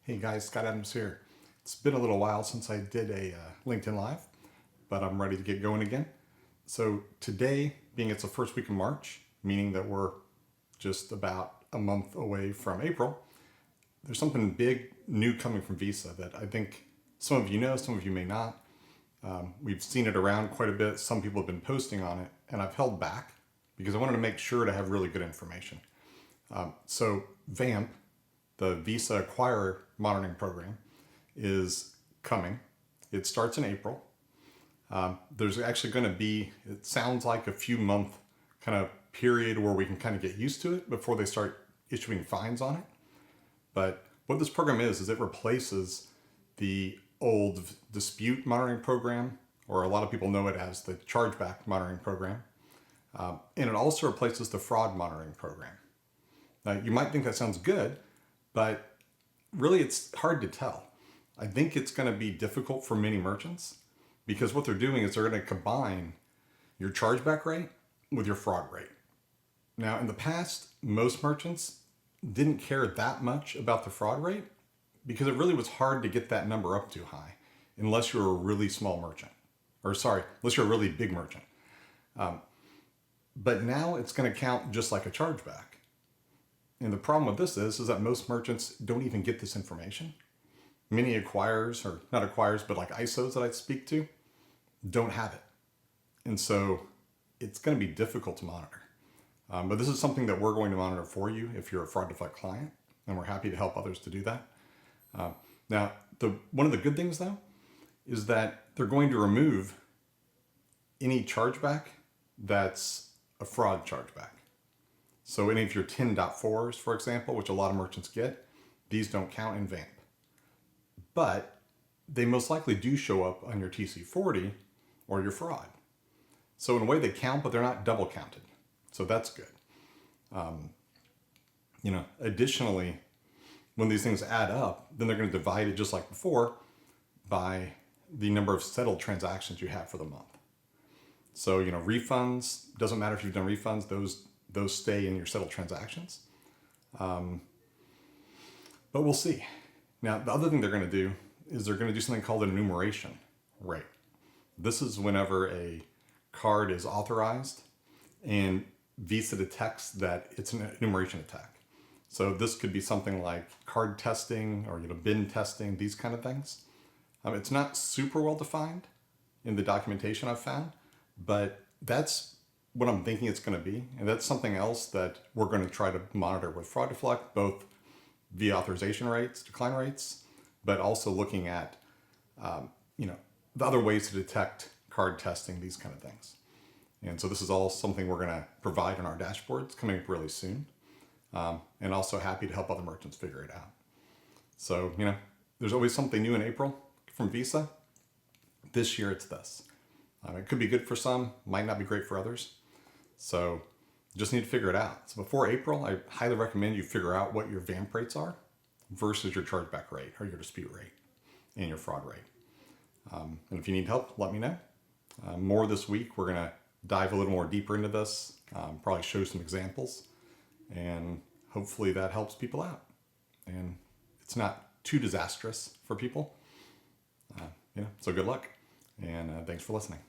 Hey guys, Scott Adams here. It's been a little while since I did a LinkedIn Live, but I'm ready to get going again. So today, being it's the first week of March, meaning that we're just about a month away from April, there's something big new coming from Visa that I think some of you know, some of you may not. We've seen it around quite a bit. Some people have been posting on it, and I've held back because I wanted to make sure to have really good information. So VAMP, the Visa Acquirer Monitoring Program, is coming. It starts in April. There's actually going to be, it sounds like a few month kind of period where we can kind of get used to it before they start issuing fines on it. But what this program is it replaces the old dispute monitoring program, or a lot of people know it as the Chargeback monitoring program. And it also replaces the fraud monitoring program. Now, you might think that sounds good, but really it's hard to tell. I think it's going to be difficult for many merchants because what they're doing is they're going to combine your chargeback rate with your fraud rate. Now, in the past, most merchants didn't care that much about the fraud rate because it really was hard to get that number up too high unless you're a really small merchant. Unless you're a really big merchant. But now it's going to count just like a chargeback. And the problem with this is that most merchants don't even get this information. Many acquirers, or not acquirers, but like ISOs that I speak to, don't have it. And so it's going to be difficult to monitor. But this is something that we're going to monitor for you if you're a fraud deflect client, and we're happy to help others to do that. Now, one of the good things though, is that they're going to remove any chargeback that's a fraud chargeback. So any of your 10.4s, for example, which a lot of merchants get, these don't count in VAMP. But they most likely do show up on your TC40 or your fraud. So in a way they count, but they're not double counted. So that's good. Additionally, when these things add up, then they're going to divide it just like before by the number of settled transactions you have for the month. So, refunds, doesn't matter if you've done refunds, those stay in your settled transactions. But we'll see. Now, the other thing they're going to do is they're going to do something called an enumeration rate. This is whenever a card is authorized and Visa detects that it's an enumeration attack. So this could be something like card testing or bin testing, these kind of things. It's not super well defined in the documentation I've found, but that's what I'm thinking it's going to be. And that's something else that we're going to try to monitor with fraud deflect, both via authorization rates, decline rates, but also looking at, the other ways to detect card testing, these kind of things. And so this is all something we're going to provide on our dashboards coming up really soon. And also happy to help other merchants figure it out. So, there's always something new in April from Visa. This year it's this. It could be good for some, might not be great for others. So just need to figure it out. So before April, I highly recommend you figure out what your VAMP rates are versus your chargeback rate or your dispute rate and your fraud rate. And if you need help, let me know. More this week, we're going to dive a little more deeper into this, probably show some examples, and hopefully that helps people out. And it's not too disastrous for people. So good luck, and thanks for listening.